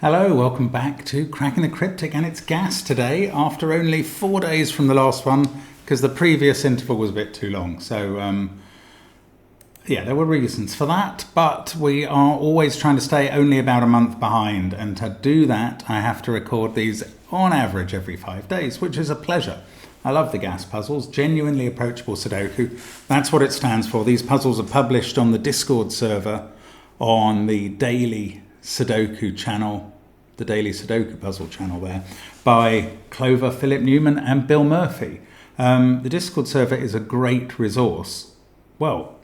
Hello, welcome back to Cracking the Cryptic, and it's gas today after only 4 days from the last one because the previous interval was a bit too long. So yeah, there were reasons for that, but we are always trying to stay only about a month behind, and to do that I have to record these on average every 5 days, which is a pleasure. I love the gas puzzles, genuinely approachable Sudoku. That's what it stands for. These puzzles are published on the Discord server on the daily Sudoku channel, the daily Sudoku puzzle channel there, by Clover, Philip Newman and Bill Murphy. The Discord server is a great resource. Well,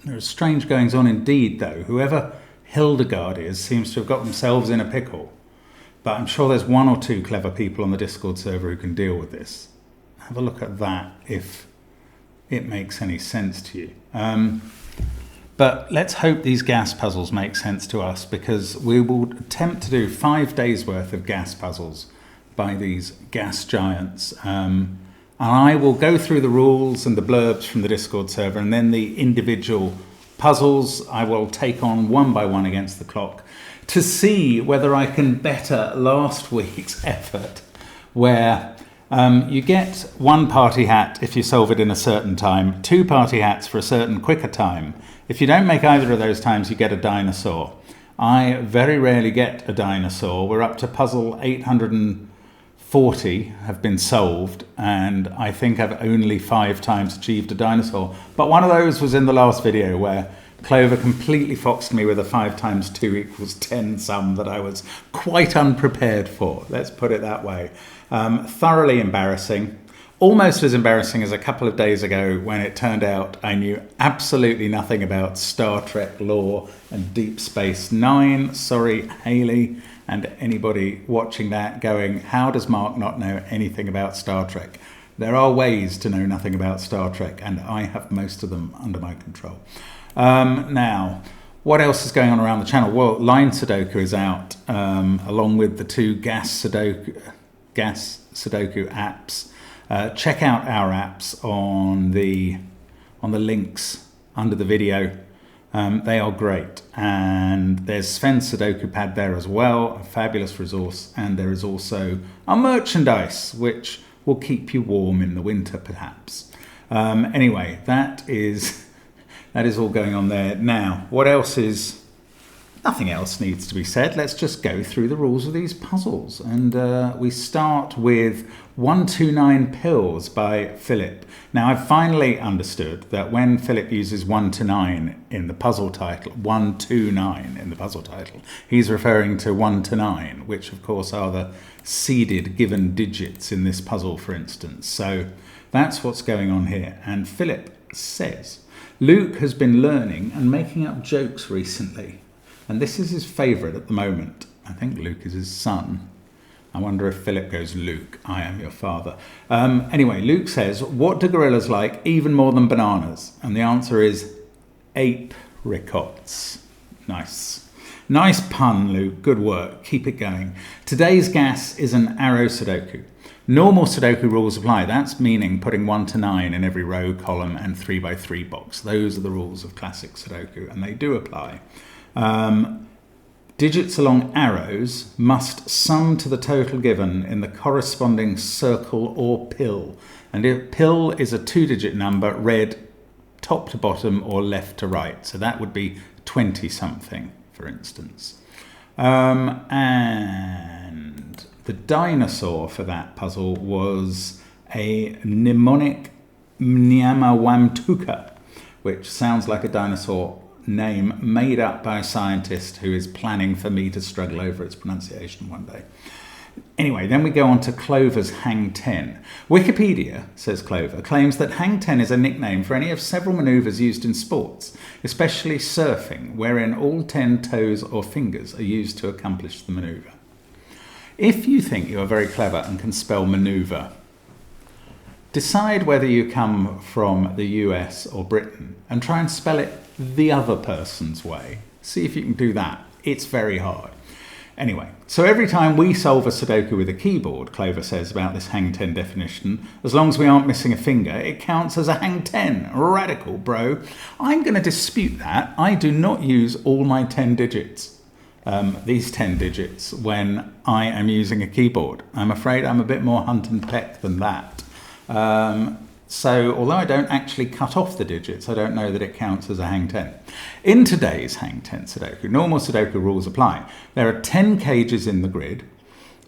there are strange goings on indeed though. Whoever Hildegard is seems to have got themselves in a pickle. But I'm sure there's one or two clever people on the Discord server who can deal with this. Have a look at that if it makes any sense to you. But let's hope these gas puzzles make sense to us, because we will attempt to do 5 days worth of gas puzzles by these gas giants. And I will go through the rules and the blurbs from the Discord server, and then the individual puzzles I will take on one by one against the clock to see whether I can better last week's effort, where you get 1 party hat if you solve it in a certain time, 2 party hats for a certain quicker time. If you don't make either of those times, you get a dinosaur. I very rarely get a dinosaur. We're up to puzzle 840 have been solved, and I think I've only 5 times achieved a dinosaur. But one of those was in the last video where Clover completely foxed me with a 5 times 2 equals 10 sum that I was quite unprepared for. Let's put it that way. Thoroughly embarrassing. Almost as embarrassing as a couple of days ago when it turned out I knew absolutely nothing about Star Trek lore and Deep Space Nine. Sorry, Haley, and anybody watching that going, how does Mark not know anything about Star Trek? There are ways to know nothing about Star Trek, and I have most of them under my control. Now, what else is going on around the channel? Well, Line Sudoku is out, along with the 2 Gas Sudoku apps. Check out our apps on the links under the video. They are great, and there's Sven's Sudoku pad there as well, a fabulous resource, and there is also our merchandise, which will keep you warm in the winter perhaps. Anyway, that is all going on there. Now, what else is... Nothing else needs to be said. Let's just go through the rules of these puzzles. And we start with 129 pills by Philip. Now, I've finally understood that when Philip uses 1 to 9 in the puzzle title, 129 in the puzzle title, he's referring to 1 to 9, which of course are the seeded given digits in this puzzle, for instance. So that's what's going on here. And Philip says, Luke has been learning and making up jokes recently. And this is his favourite at the moment. I think Luke is his son. I wonder if Philip goes, Luke, I am your father. Anyway, Luke says, what do gorillas like even more than bananas? And the answer is apricots. Nice. Nice pun, Luke. Good work. Keep it going. Today's gas is an arrow Sudoku. Normal Sudoku rules apply. That's meaning putting 1 to 9 in every row, column and 3 by 3 box. Those are the rules of classic Sudoku, and they do apply. Digits along arrows must sum to the total given in the corresponding circle or pill. And if pill is a 2-digit number, read top to bottom or left to right. So that would be 20 something, for instance. And the dinosaur for that puzzle was a mnemonic Mnyamawamtuka, which sounds like a dinosaur name made up by a scientist who is planning for me to struggle over its pronunciation one day. Anyway, then we go on to Clover's Hang 10. Wikipedia, says Clover, claims that Hang 10 is a nickname for any of several manoeuvres used in sports, especially surfing, wherein all 10 toes or fingers are used to accomplish the manoeuvre. If you think you are very clever and can spell manoeuvre, decide whether you come from the US or Britain and try and spell it the other person's way. See if you can do that. It's very hard. Anyway, so every time we solve a Sudoku with a keyboard, Clover says about this Hang 10 definition, as long as we aren't missing a finger, it counts as a Hang 10. Radical, bro. I'm going to dispute that. I do not use all my 10 digits. these 10 digits when I am using a keyboard. I'm afraid I'm a bit more hunt and peck than that. So although I don't actually cut off the digits, I don't know that it counts as a hang 10. In today's hang 10 Sudoku, normal Sudoku rules apply. There are 10 cages in the grid.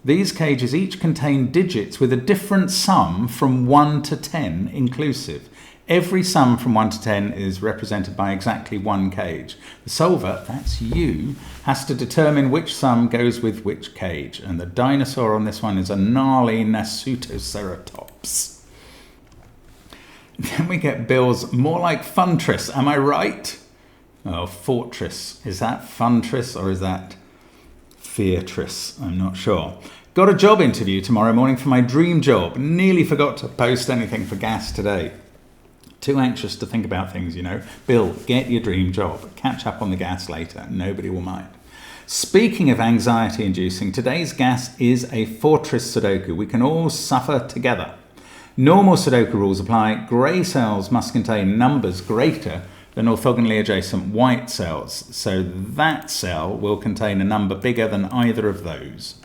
These cages each contain digits with a different sum from 1 to 10 inclusive. Every sum from 1 to 10 is represented by exactly one cage. The solver, that's you, has to determine which sum goes with which cage. And the dinosaur on this one is a gnarly Nasutoceratops. Then we get Bill's more like Funtris, am I right? Oh, Fortress. Is that Funtris or is that Feartris? I'm not sure. Got a job interview tomorrow morning for my dream job. Nearly forgot to post anything for gas today. Too anxious to think about things, you know. Bill, get your dream job. Catch up on the gas later. Nobody will mind. Speaking of anxiety inducing, today's gas is a Fortress Sudoku. We can all suffer together. Normal Sudoku rules apply. Grey cells must contain numbers greater than orthogonally adjacent white cells. So that cell will contain a number bigger than either of those.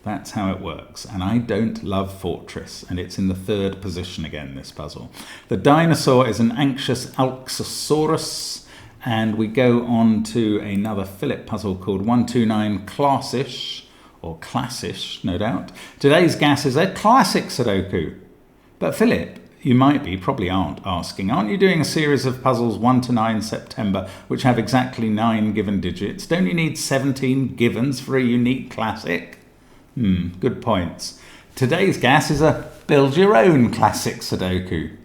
That's how it works. And I don't love Fortress. And it's in the third position again, this puzzle. The dinosaur is an anxious Alxosaurus. And we go on to another Philip puzzle called 129 Classish, or Classish, no doubt. Today's gas is a classic Sudoku. But Philip, you might be, probably aren't, asking, aren't you doing a series of puzzles 1 to 9 September, which have exactly 9 given digits? Don't you need 17 givens for a unique classic? Good points. Today's gas is a build your own classic Sudoku.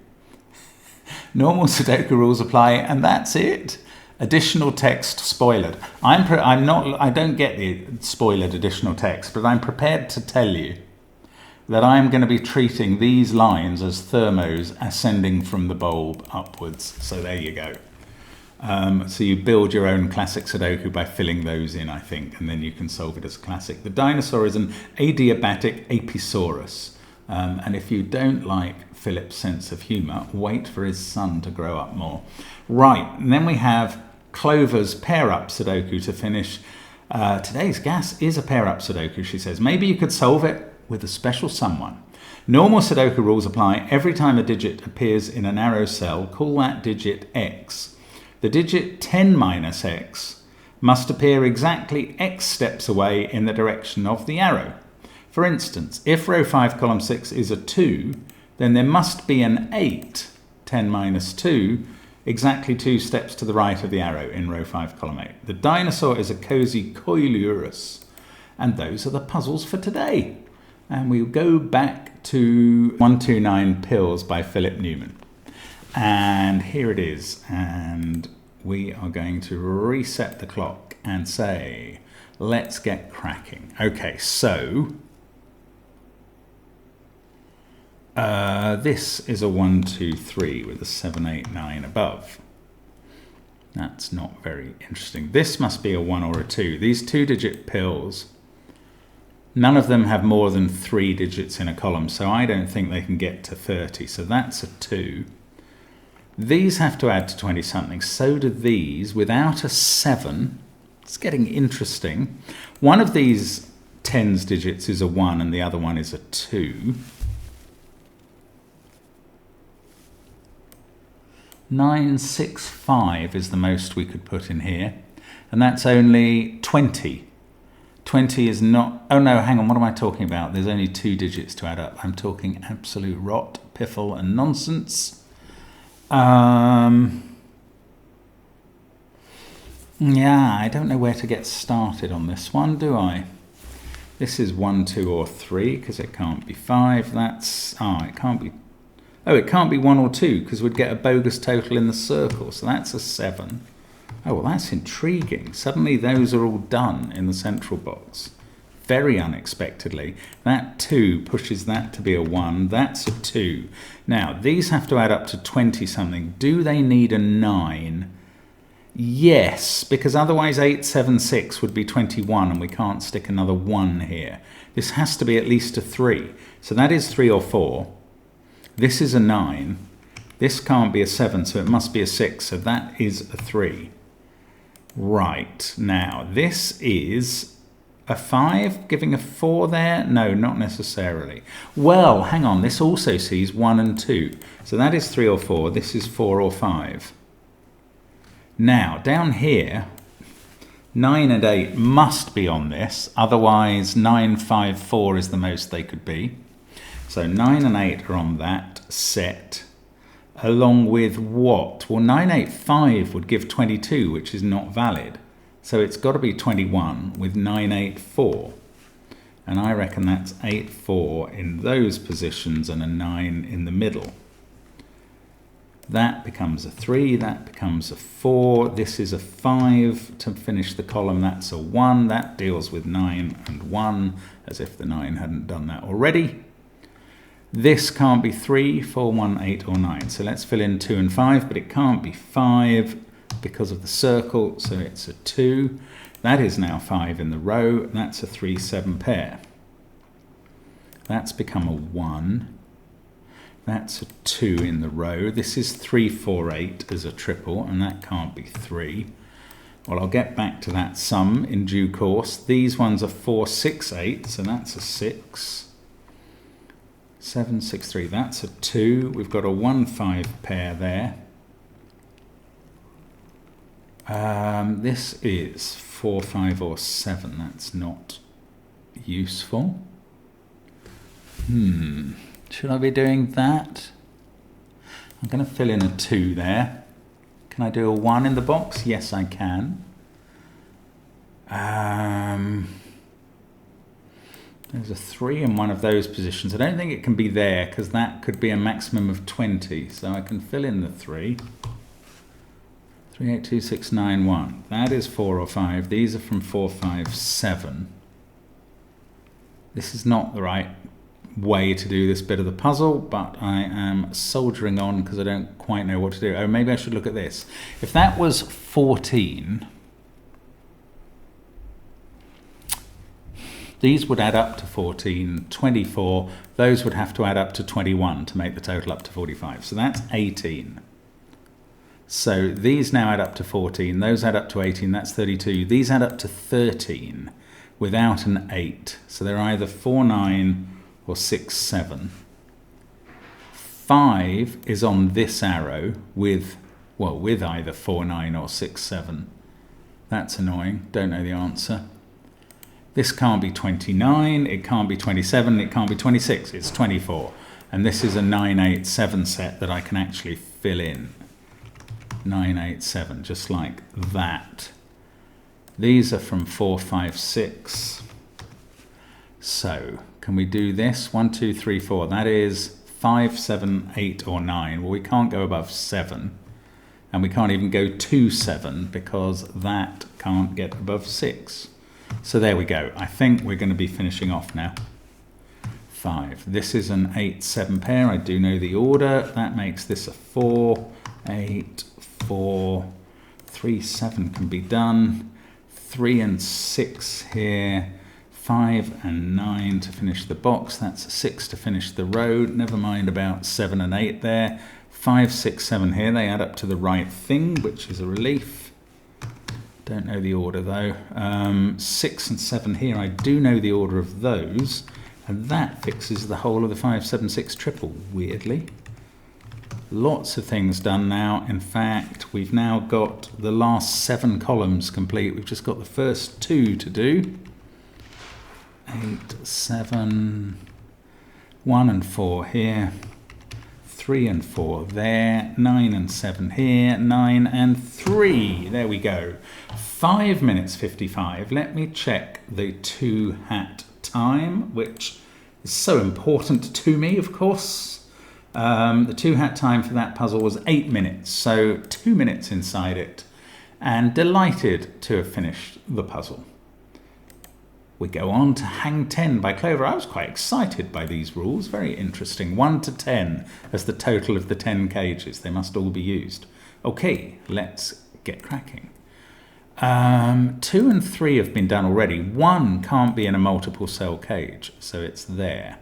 Normal Sudoku rules apply, and that's it. Additional text spoilered. I don't get the spoilered additional text, but I'm prepared to tell you that I'm going to be treating these lines as thermos ascending from the bulb upwards. So there you go. So you build your own classic Sudoku by filling those in, I think, and then you can solve it as a classic. The dinosaur is an adiabatic Apisaurus. And if you don't like Philip's sense of humour, wait for his son to grow up more. Right, and then we have Clover's pair-up Sudoku to finish. Today's gas is a pair-up Sudoku, she says. Maybe you could solve it with a special someone. Normal Sudoku rules apply. Every time a digit appears in a narrow cell, call that digit x. The digit 10 minus x must appear exactly x steps away in the direction of the arrow. For instance, if row 5 column 6 is a 2, then there must be an 8, 10 minus 2, exactly 2 steps to the right of the arrow in row 5 column 8. The dinosaur is a cozy Coilurus. And those are the puzzles for today. And we'll go back to 129 Pills by Philip Newman. And here it is. And we are going to reset the clock and say, let's get cracking. Okay, so this is a 1, 2, 3 with a 7, 8, 9 above. That's not very interesting. This must be a 1 or a 2. These 2-digit pills, none of them have more than 3 digits in a column, so I don't think they can get to 30. So that's a 2. These have to add to 20-something. So do these without a 7. It's getting interesting. One of these 10's digits is a 1 and the other one is a 2. 965 is the most we could put in here. And that's only 20. 20 is not... Oh no, hang on, what am I talking about? There's only 2 digits to add up. I'm talking absolute rot, piffle and nonsense. Yeah, I don't know where to get started on this one, do I? This is 1, 2 or 3 because it can't be 5. That's... it can't be... Oh, it can't be 1 or 2 because we'd get a bogus total in the circle. So that's a 7. Oh, well, that's intriguing. Suddenly those are all done in the central box. Very unexpectedly. That 2 pushes that to be a 1. That's a 2. Now, these have to add up to 20-something. Do they need a 9? Yes, because otherwise 8, 7, 6 would be 21 and we can't stick another 1 here. This has to be at least a 3. So that is 3 or 4. This is a 9. This can't be a 7, so it must be a 6. So that is a 3. Right, now this is a 5 giving a 4 there? No, not necessarily. Well, hang on, this also sees 1 and 2. So that is 3 or 4, this is 4 or 5. Now, down here, 9 and 8 must be on this, otherwise 9, 5, 4 is the most they could be. So 9 and 8 are on that set, along with what? Well, 9, 8, 5 would give 22, which is not valid. So it's got to be 21 with 9, 8, 4. And I reckon that's 8, 4 in those positions and a 9 in the middle. That becomes a 3, that becomes a 4. This is a 5 to finish the column. That's a 1. That deals with 9 and 1, as if the 9 hadn't done that already. This can't be 3, 4, 1, 8 or 9. So let's fill in 2 and 5, but it can't be 5 because of the circle, so it's a 2. That is now 5 in the row. That's a 3, 7 pair. That's become a 1. That's a 2 in the row. This is 3, 4, 8 as a triple, and that can't be 3. Well, I'll get back to that sum in due course. These ones are 4, 6, 8, so that's a 6. 7, 6, 3, that's a 2. We've got a 1, 5 pair there. This is 4, 5 or 7. That's not useful. Should I be doing that? I'm going to fill in a 2 there. Can I do a 1 in the box? Yes, I can. There's a 3 in one of those positions. I don't think it can be there because that could be a maximum of 20. So I can fill in the 3. 3, 8, 2, 6, 9, 1. That is 4 or 5. These are from 4, 5, 7. This is not the right way to do this bit of the puzzle, but I am soldiering on because I don't quite know what to do. Oh, maybe I should look at this. If that was 14, these would add up to 14, 24. Those would have to add up to 21 to make the total up to 45. So that's 18. So these now add up to 14, those add up to 18, that's 32. These add up to 13 without an 8. So they're either 4, 9 or 6, 7. 5 is on this arrow with either 4, 9 or 6, 7. That's annoying, don't know the answer. This can't be 29, it can't be 27, it can't be 26, it's 24. And this is a 9, 8, 7 set that I can actually fill in. 9, 8, 7, just like that. These are from 4, 5, 6. So, can we do this? 1, 2, 3, 4. That is 5, 7, 8, or 9. Well, we can't go above 7. And we can't even go to 7 because that can't get above 6. So there we go. I think we're going to be finishing off now. 5. This is an 8, 7 pair. I do know the order. That makes this a 4, 8, 4, 3, 7 can be done. 3 and 6 here. 5 and 9 to finish the box. That's a 6 to finish the row. Never mind about 7 and 8 there. 5, 6, 7 here. They add up to the right thing, which is a relief. Don't know the order though. 6 and 7 here. I do know the order of those. And that fixes the whole of the 5, 7, 6 triple, weirdly. Lots of things done now. In fact, we've now got the last 7 columns complete. We've just got the first 2 to do. 8, 7, 1 and 4 here. 3 and 4 there. 9 and 7 here. 9 and 3. There we go. 5 minutes 55. Let me check the 2 hat time, which is so important to me, of course. The 2 hat time for that puzzle was 8 minutes, so 2 minutes inside it, and delighted to have finished the puzzle. We go on to Hang 10 by Clover. I was quite excited by these rules, very interesting. 1 to 10 as the total of the 10 cages. They must all be used. Okay, let's get cracking. 2 and 3 have been done already. 1 can't be in a multiple cell cage, so it's there.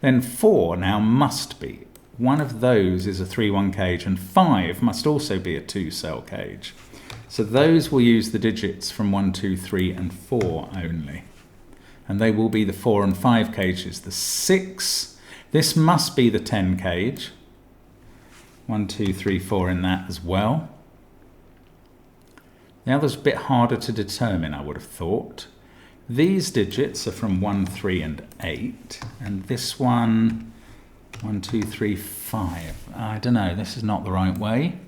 Then 4 now must be. One of those is a 3-1 cage, and 5 must also be a 2-cell cage. So those will use the digits from 1, 2, 3 and 4 only. And they will be the 4 and 5 cages. The 6, this must be the 10 cage. 1, 2, 3, 4 in that as well. The other's a bit harder to determine, I would have thought. These digits are from 1, 3 and 8. And this one, 1, 2, 3, 5. I don't know, this is not the right way.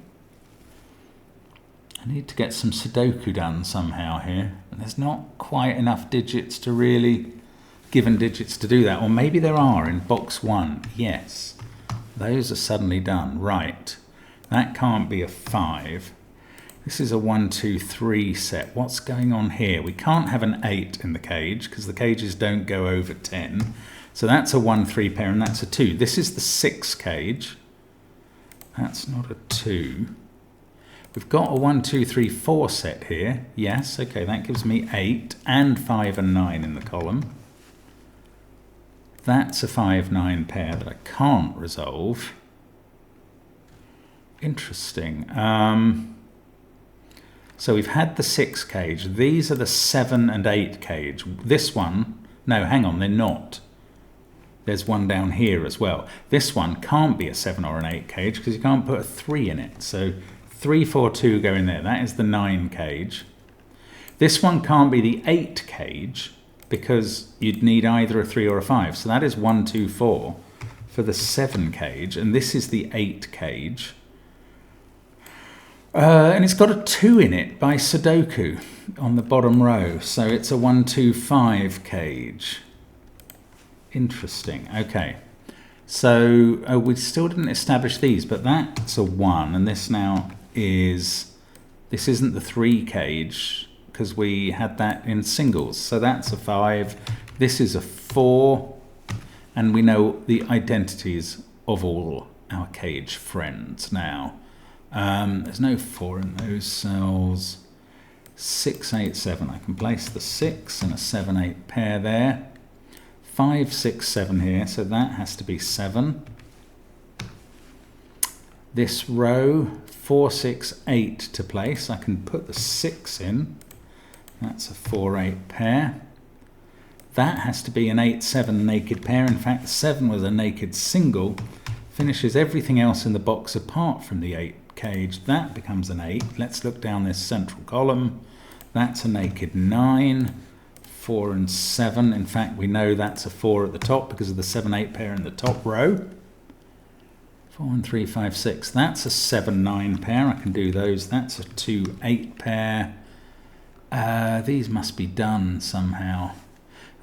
I need to get some Sudoku done somehow here. And there's not quite enough digits to really, given digits to do that. Or maybe there are in box 1. Yes, those are suddenly done. Right, that can't be a 5. This is a 1, 2, 3 set. What's going on here? We can't have an 8 in the cage because the cages don't go over 10. So that's a 1, 3 pair and that's a 2. This is the 6 cage. That's not a 2. We've got a 1, 2, 3, 4 set here. Yes, okay, that gives me 8 and 5 and 9 in the column. That's a 5, 9 pair that I can't resolve. Interesting. So we've had the 6 cage. These are the 7 and 8 cage. This one, no, hang on, they're not. There's one down here as well. This one can't be a 7 or an 8 cage because you can't put a 3 in it. So 3, 4, 2 go in there. That is the 9 cage. This one can't be the 8 cage because you'd need either a 3 or a 5. So that is 1, 2, 4 for the 7 cage. And this is the 8 cage. And it's got a 2 in it by Sudoku on the bottom row. So it's a 1, 2, 5 cage. Interesting. Okay. So we still didn't establish these, but that's a 1. And this now is, this isn't the 3 cage because we had that in singles. So that's a 5. This is a 4. And we know the identities of all our cage friends now. There's no 4 in those cells. 6, 8, 7. I can place the 6 and a 7, 8 pair there. 5, 6, 7 here, so that has to be 7. This row, 4, 6, 8 to place. I can put the 6 in. That's a 4, 8 pair. That has to be an 8, 7 naked pair. In fact, the 7 was a naked single. Finishes everything else in the box apart from the 8 cage. That becomes an 8. Let's look down this central column. That's a naked 9. 4 and 7. In fact, we know that's a 4 at the top because of the 7, 8 pair in the top row. 4 and 3, 5, 6. That's a 7, 9 pair. I can do those. That's a 2, 8 pair. These must be done somehow.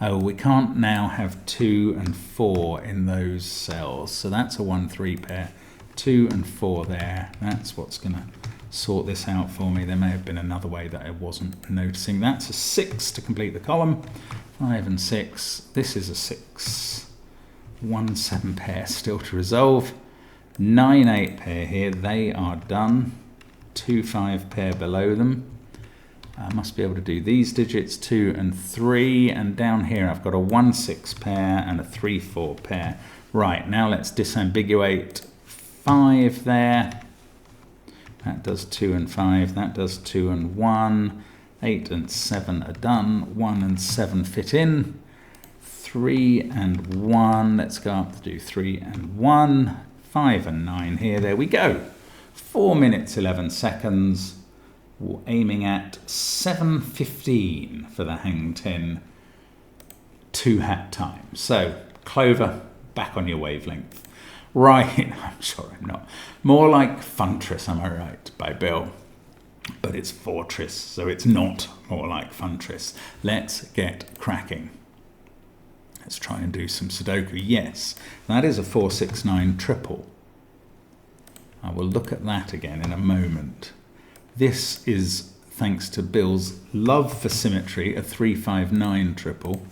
Oh, we can't now have 2 and 4 in those cells. So that's a 1, 3 pair. 2 and 4 there. That's what's going to sort this out for me. There may have been another way that I wasn't noticing. That's a 6 to complete the column. 5 and 6. This is a 6. 1, 7 pair still to resolve. 9, 8 pair here. They are done. 2, 5 pair below them. I must be able to do these digits, 2 and 3. And down here I've got a 1, 6 pair and a 3, 4 pair. Right, now let's disambiguate 5 there. That does 2 and 5. That does 2 and 1. 8 and 7 are done. 1 and 7 fit in. 3 and 1. Let's go up to do 3 and 1. 5 and 9 here. There we go. 4 minutes, 11 seconds. We're aiming at 7:15 for the hang 10 2-hat time. So, Clover, back on your wavelength. Right, I'm sure I'm not. More like Funtress, am I right, by Bill. But it's Fortress, so it's not more like Funtress. Let's get cracking. Let's try and do some Sudoku. Yes, that is a 4, 6, 9 triple. I will look at that again in a moment. This is, thanks to Bill's love for symmetry, a 3, 5, 9 triple.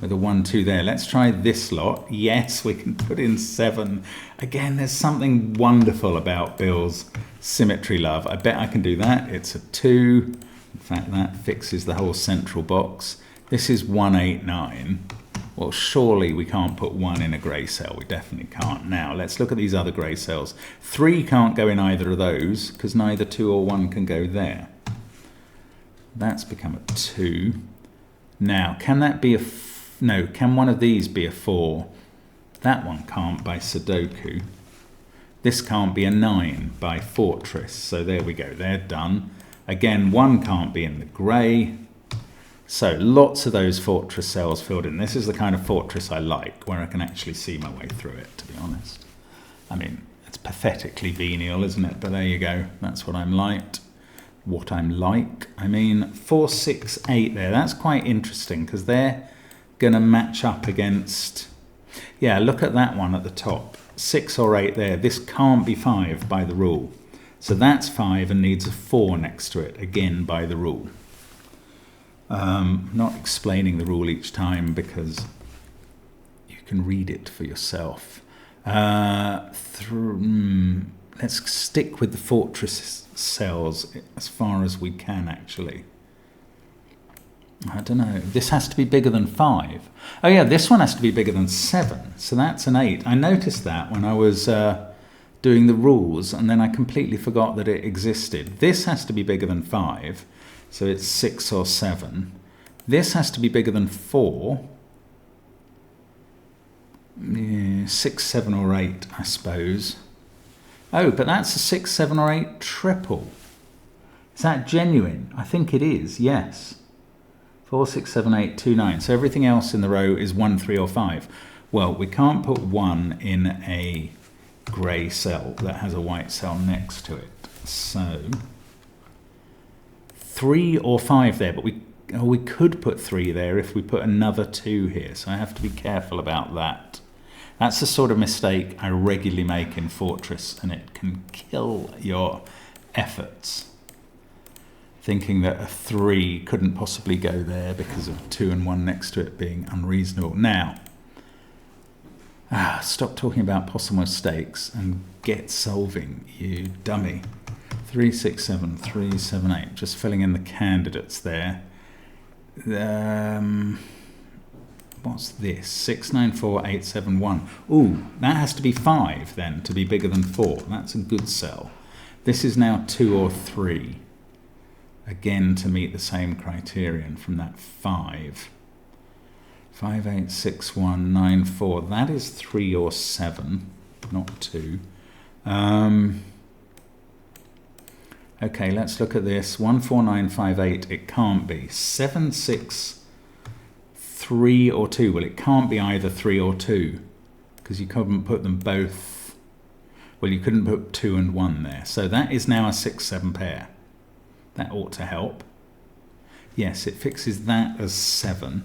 With a 1, 2 there. Let's try this lot. Yes, we can put in 7. Again, there's something wonderful about Bill's symmetry love. I bet I can do that. It's a 2. In fact, that fixes the whole central box. This is 1, 8, 9. Well, surely we can't put 1 in a grey cell. We definitely can't. Now, let's look at these other grey cells. 3 can't go in either of those because neither 2 or 1 can go there. That's become a 2. Now, can that be a... no, can one of these be a 4? That one can't by Sudoku. This can't be a 9 by Fortress. So there we go, they're done. Again, 1 can't be in the grey. So lots of those Fortress cells filled in. This is the kind of Fortress I like, where I can actually see my way through it, to be honest. I mean, it's pathetically venial, isn't it? But there you go, that's what I'm like. What I'm like. I mean, 4, 6, 8 there. That's quite interesting because they're going to match up against... yeah, look at that one at the top. 6 or 8 there. This can't be 5 by the rule. So that's 5 and needs a 4 next to it, again by the rule. Not explaining the rule each time because you can read it for yourself. Let's stick with the Fortress cells as far as we can, actually. I don't know. This has to be bigger than 5. Oh yeah, this one has to be bigger than 7. So that's an 8. I noticed that when I was doing the rules, and then I completely forgot that it existed. This has to be bigger than 5. So it's 6 or 7. This has to be bigger than 4. Yeah, 6, 7 or 8, I suppose. Oh, but that's a 6, 7 or 8 triple. Is that genuine? I think it is, yes. 4, 6, 7, 8, 2, 9. So everything else in the row is 1, 3 or 5. Well, we can't put 1 in a grey cell that has a white cell next to it. So 3 or 5 there, but we could put 3 there if we put another 2 here. So I have to be careful about that. That's the sort of mistake I regularly make in Fortress, and it can kill your efforts. Thinking that a 3 couldn't possibly go there because of 2 and 1 next to it being unreasonable. Now, stop talking about possible mistakes and get solving, you dummy. 3, 6, 7, 3, 7, 8. Just filling in the candidates there. What's this? 6, 9, 4, 8, 7, 1. Ooh, that has to be 5 then to be bigger than 4. That's a good cell. This is now 2 or 3. Again, to meet the same criterion from that 5. 5, 8, 6, 1, 9, 4. That is 3 or 7, not 2. Okay, let's look at this. 1, 4, 9, 5, 8. It can't be. 7, 6, 3 or 2. Well, it can't be either 3 or 2 because you couldn't put them both. Well, you couldn't put 2 and 1 there. So that is now a 6, 7 pair. That ought to help. Yes, it fixes that as 7,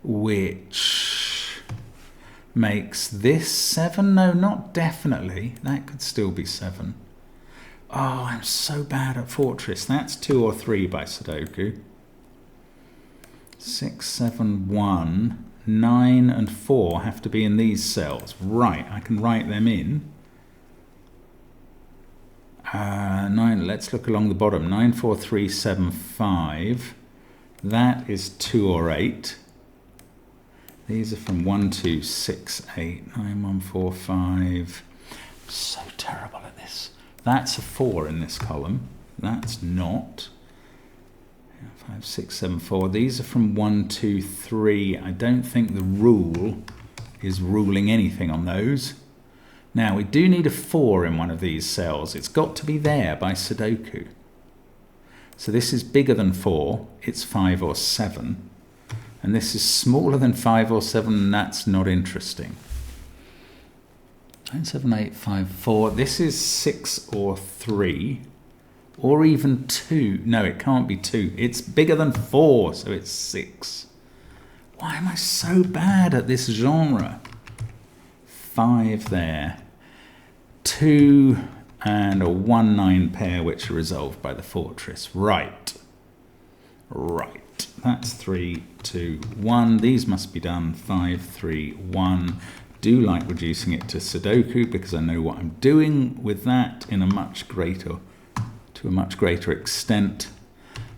which makes this 7. No, not definitely. That could still be 7. Oh, I'm so bad at Fortress. That's 2 or 3 by Sudoku. 6, 7, 1, 9 and 4 have to be in these cells. Right, I can write them in. 9, let's look along the bottom. 9, 4, 3, 7, 5. That is 2 or 8. These are from 1, 2, 6, 8, 9, 1, 4, 5. I'm so terrible at this. That's a 4 in this column. That's not. 5, 6, 7, 4. These are from 1, 2, 3. I don't think the rule is ruling anything on those. Now, we do need a 4 in one of these cells. It's got to be there by Sudoku. So this is bigger than 4. It's 5 or 7. And this is smaller than 5 or 7, and that's not interesting. 9, 7, 8, 5, 4. This is 6 or 3. Or even 2. No, it can't be 2. It's bigger than 4, so it's 6. Why am I so bad at this genre? 5 there. 2 and a 1, 9 pair, which are resolved by the Fortress. Right. Right. That's 3, 2, 1. These must be done. 5, 3, 1. Do like reducing it to Sudoku because I know what I'm doing with that in a much greater extent.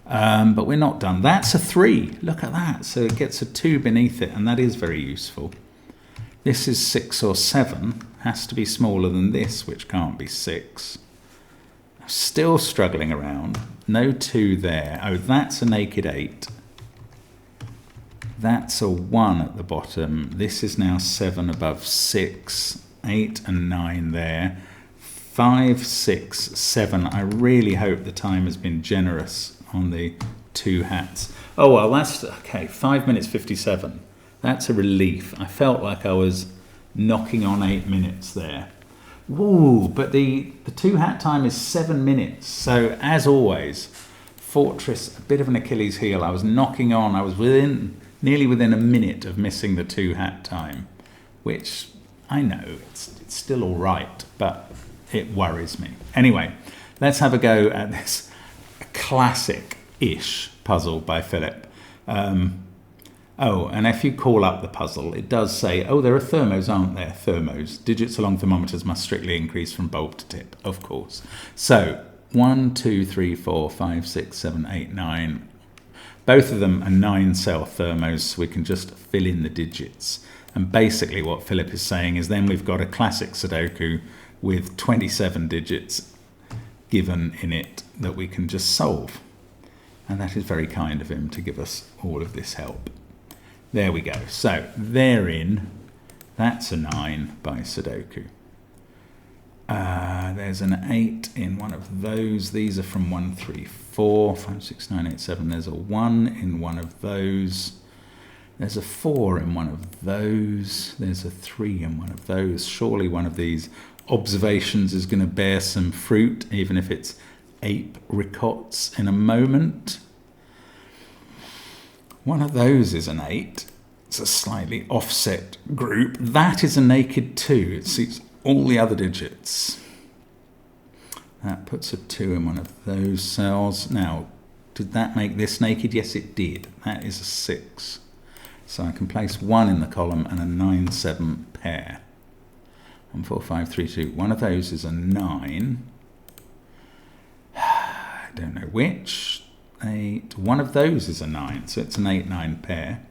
But we're not done. That's a 3. Look at that. So it gets a 2 beneath it, and that is very useful. This is 6 or 7. Has to be smaller than this, which can't be 6. I'm still struggling around. No 2 there. Oh, that's a naked 8. That's a 1 at the bottom. This is now 7 above 6. 8 and 9 there. 5, 6, 7. I really hope the time has been generous on the 2 hats. Oh, well, that's okay. 5 minutes 57. That's a relief. I felt like I was knocking on 8 minutes there. Woo, but the 2 hat time is 7 minutes. So as always, Fortress, a bit of an Achilles heel. I was knocking on. I was nearly within a minute of missing the 2 hat time, which I know it's still all right, but it worries me. Anyway, let's have a go at this classic-ish puzzle by Philip. Oh, and if you call up the puzzle, it does say, oh, there are thermos, aren't there? Thermos. Digits along thermometers must strictly increase from bulb to tip, of course. So 1, 2, 3, 4, 5, 6, 7, 8, 9. Both of them are 9-cell thermos, so we can just fill in the digits. And basically what Philip is saying is then we've got a classic Sudoku with 27 digits given in it that we can just solve. And that is very kind of him to give us all of this help. There we go. So therein, that's a 9 by Sudoku. There's an 8 in one of those. These are from 1, 3, 4, 5, 6, 9, 8, 7. There's a 1 in one of those. There's a 4 in one of those. There's a 3 in one of those. Surely one of these observations is going to bear some fruit, even if it's apricots in a moment. One of those is an 8. It's a slightly offset group. That is a naked 2. It suits all the other digits. That puts a 2 in one of those cells. Now, did that make this naked? Yes, it did. That is a 6. So I can place 1 in the column and a 9, 7 pair. 1, 4, 5, 3, 2. One of those is a 9. I don't know which. 8. One of those is a 9, so it's an 8, 9 pair.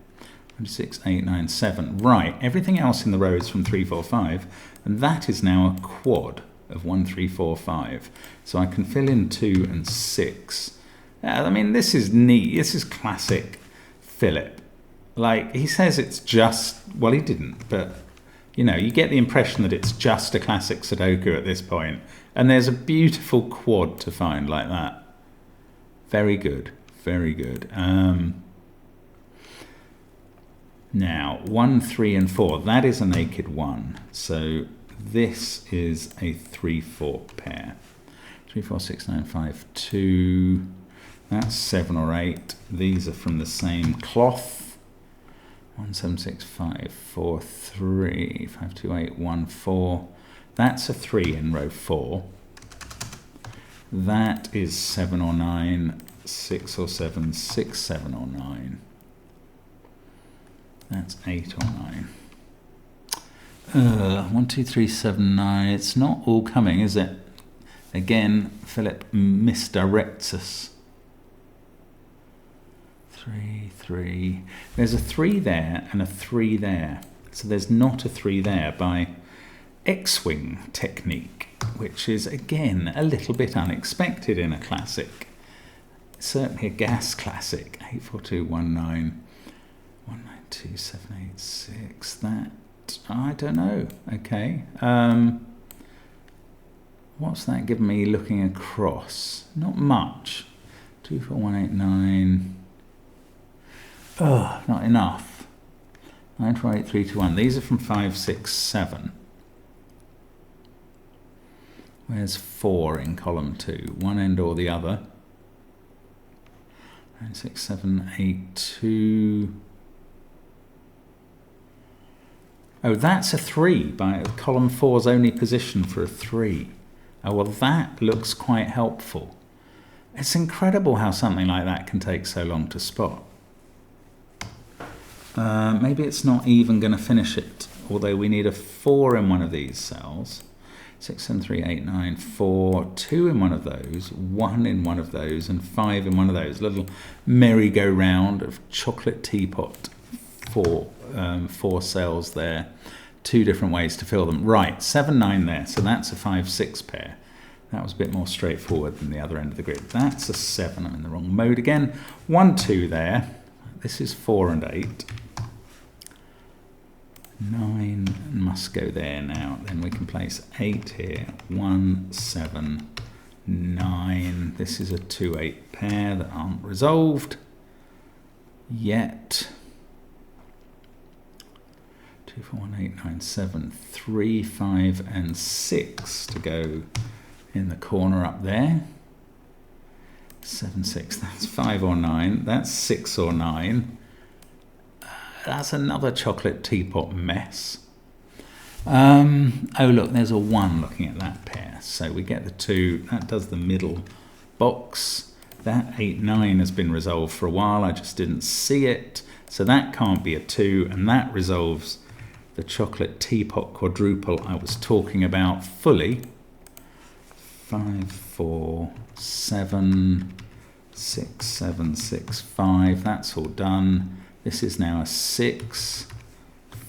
6, 8, 9, 7. Right, everything else in the row is from 3, 4, 5, and that is now a quad of 1, 3, 4, 5. So I can fill in 2 and 6. I mean, this is neat. This is classic Philip. Like, he says it's just, well, he didn't, but, you know, you get the impression that it's just a classic Sudoku at this point. And there's a beautiful quad to find like that. Very good, very good. Now, 1, 3, and 4, that is a naked 1. So this is a 3, 4 pair. 3, 4, 6, 9, 5, 2. That's 7 or 8. These are from the same cloth. 1, 7, 6, 5, 4, 3, 5, 2, 8, 1, 4. That's a 3 in row 4. That is 7 or 9, 6 or 7, 6, 7 or 9. That's 8 or 9. 1, 2, 3, 7, 9. It's not all coming, is it? Again, Philip misdirects us. 3, 3. There's a 3 there and a 3 there. So there's not a 3 there by X-wing technique, which is, again, a little bit unexpected in a classic. Certainly a gas classic. 8, 4, 2, 1, 9. 1, 9, 2, 7, 8, 6. That, I don't know. Okay. What's that giving me looking across? Not much. 2, 4, 1, 8, 9. Oh, not enough. 9, 4, 8, 3, 2, 1. These are from 5, 6, 7. Where's 4 in column 2? One end or the other. 9, 6, 7, 8, 2. Oh, that's a 3 by column 4's only position for a 3. Oh, well, that looks quite helpful. It's incredible how something like that can take so long to spot. Maybe it's not even going to finish it, although we need a 4 in one of these cells. 6, 7, 3, 8, 9, 4, 2 in one of those, 1 in one of those, and 5 in one of those. Little merry-go-round of chocolate teapot. 4 cells there. 2 different ways to fill them. Right, 7, 9 there, so that's a 5, 6 pair. That was a bit more straightforward than the other end of the grid. That's a 7. I'm in the wrong mode again. 1, 2 there. This is 4 and 8. 9 must go there now. Then we can place 8 here. 1, 7, 9. This is a 2, 8 pair that aren't resolved yet. 2, 4, 1, 8, 9, 7, 3, 5, and 6 to go in the corner up there. 7, 6, that's 5 or 9. That's 6 or 9. That's another chocolate teapot mess. Oh, look, there's a 1 looking at that pair. So we get the 2. That does the middle box. That 8, 9 has been resolved for a while. I just didn't see it. So that can't be a 2. And that resolves the chocolate teapot quadruple I was talking about fully. 5, 4, 7, 6, 7, 6, 5. That's all done. This is now a 6,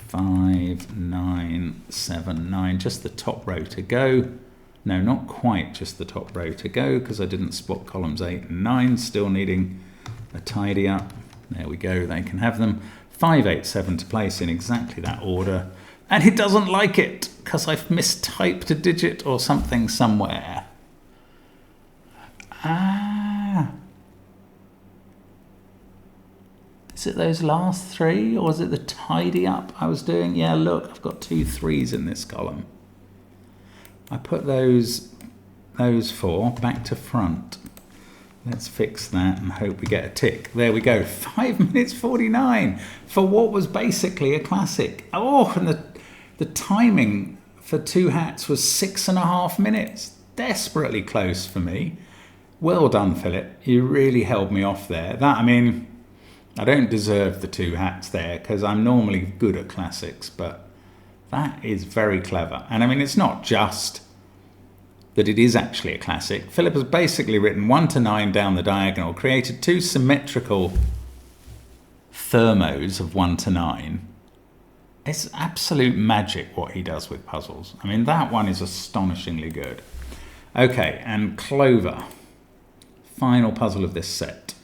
5, 9, 7, 9. Just the top row to go. No, not quite just the top row to go because I didn't spot columns 8 and 9. Still needing a tidy up. There we go. They can have them. 5, 8, 7 to place in exactly that order. And it doesn't like it because I've mistyped a digit or something somewhere. Is it those last 3 or is it the tidy up I was doing? Yeah, look, I've got 2 3s in this column. I put those 4 back to front. Let's fix that and hope we get a tick. There we go, 5 minutes 49 for what was basically a classic. Oh, and the timing for 2 hats was 6.5 minutes. Desperately close for me. Well done, Philip. You really held me off there. I mean, I don't deserve the 2 hats there because I'm normally good at classics, but that is very clever. And I mean, it's not just that it is actually a classic. Philip has basically written 1 to 9 down the diagonal, created 2 symmetrical thermos of 1 to 9. It's absolute magic what he does with puzzles. I mean, that one is astonishingly good. Okay, and Clover. Final puzzle of this set.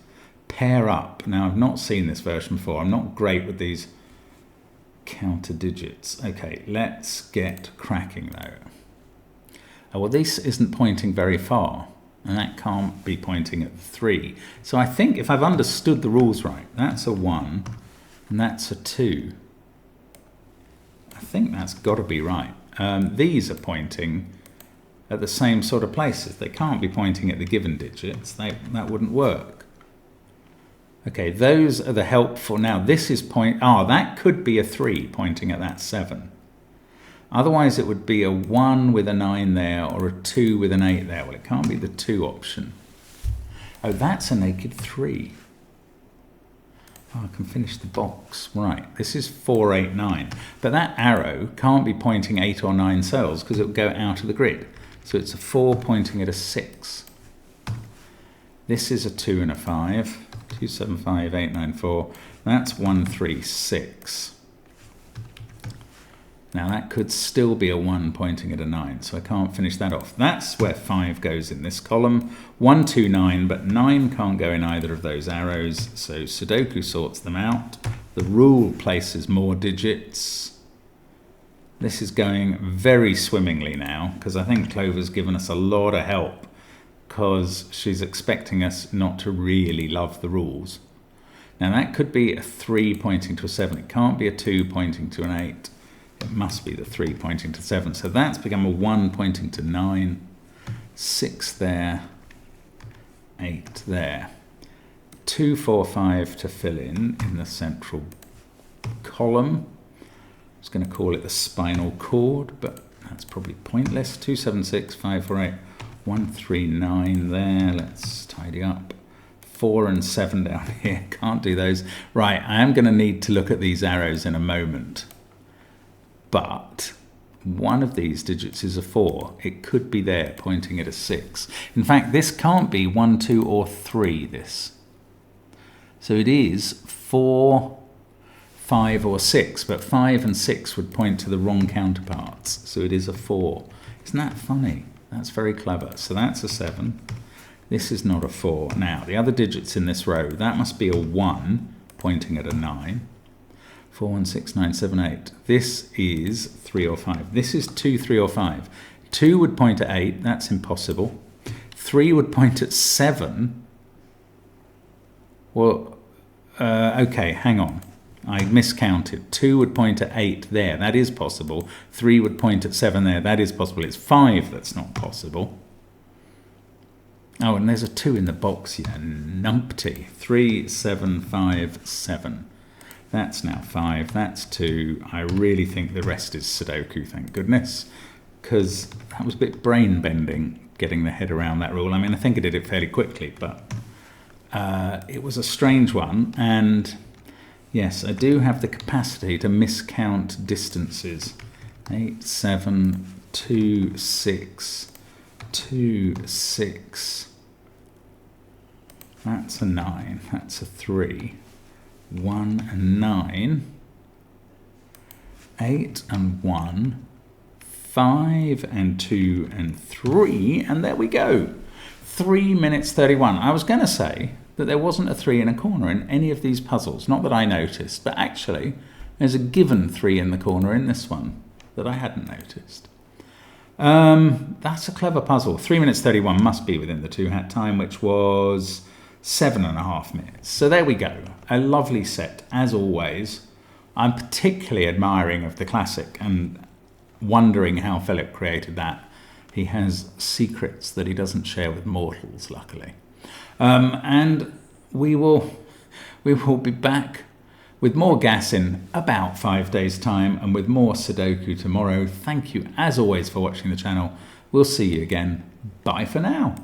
Pair up. Now, I've not seen this version before. I'm not great with these counter digits. Okay, let's get cracking though. Oh, well, this isn't pointing very far, and that can't be pointing at 3. So I think if I've understood the rules right, that's a 1, and that's a 2. I think that's got to be right. These are pointing at the same sort of places. They can't be pointing at the given digits. That wouldn't work. Okay, those are the helpful. Now this is that could be a 3 pointing at that 7. Otherwise it would be a 1 with a 9 there or a 2 with an 8 there. Well, it can't be the 2 option. Oh, that's a naked 3. Oh, I can finish the box. Right, this is 4, 8, 9. But that arrow can't be pointing 8 or 9 cells because it would go out of the grid. So it's a 4 pointing at a 6. This is a 2 and a 5. 2, 7, 5, 8, 9, 4. That's 1, 3, 6. Now that could still be a 1 pointing at a 9, so I can't finish that off. That's where 5 goes in this column. 1, 2, 9, but 9 can't go in either of those arrows, so Sudoku sorts them out. The rule places more digits. This is going very swimmingly now, because I think Clover's given us a lot of help, because she's expecting us not to really love the rules. Now that could be a 3 pointing to a 7. It can't be a 2 pointing to an 8. It must be the 3 pointing to 7. So that's become a 1 pointing to 9. 6 there. 8 there. 2, 4, 5 to fill in the central column. I was going to call it the spinal cord, but that's probably pointless. 2, 7, 6, 5, 4, 8. 1, 3, 9 there. Let's tidy up. 4 and 7 down here. Can't do those. Right, I am going to need to look at these arrows in a moment. But one of these digits is a 4. It could be there pointing at a 6. In fact, this can't be 1, 2, or 3, this. So it is 4, 5, or 6. But 5 and 6 would point to the wrong counterparts. So it is a 4. Isn't that funny? That's very clever. So that's a 7. This is not a 4. Now, the other digits in this row, that must be a 1 pointing at a 9. 4, 1, 6, 9, 7, 8. This is 3 or 5. This is 2, 3 or 5. 2 would point at 8. That's impossible. 3 would point at 7. Well, okay, hang on. I miscounted. 2 would point at 8 there. That is possible. 3 would point at 7 there. That is possible. It's 5 that's not possible. Oh, and there's a 2 in the box here. Numpty. 3, 7, 5, 7. That's now 5. That's 2. I really think the rest is Sudoku, thank goodness. Because that was a bit brain-bending, getting the head around that rule. I mean, I think I did it fairly quickly, but it was a strange one. And yes, I do have the capacity to miscount distances. 8, 7, 2, 6, 2, 6. That's a 9. That's a 3. 1 and 9. 8 and 1. 5 and 2 and 3. And there we go. 3 minutes 31. I was going to say that there wasn't a 3 in a corner in any of these puzzles. Not that I noticed, but actually there's a given 3 in the corner in this one that I hadn't noticed. That's a clever puzzle. 3 minutes 31 must be within the 2-hat time, which was 7.5 minutes. So there we go. A lovely set, as always. I'm particularly admiring of the GASic and wondering how Philip created that. He has secrets that he doesn't share with mortals, luckily. And we will be back with more gas in about 5 days' time and with more Sudoku tomorrow. Thank you, as always, for watching the channel. We'll see you again. Bye for now.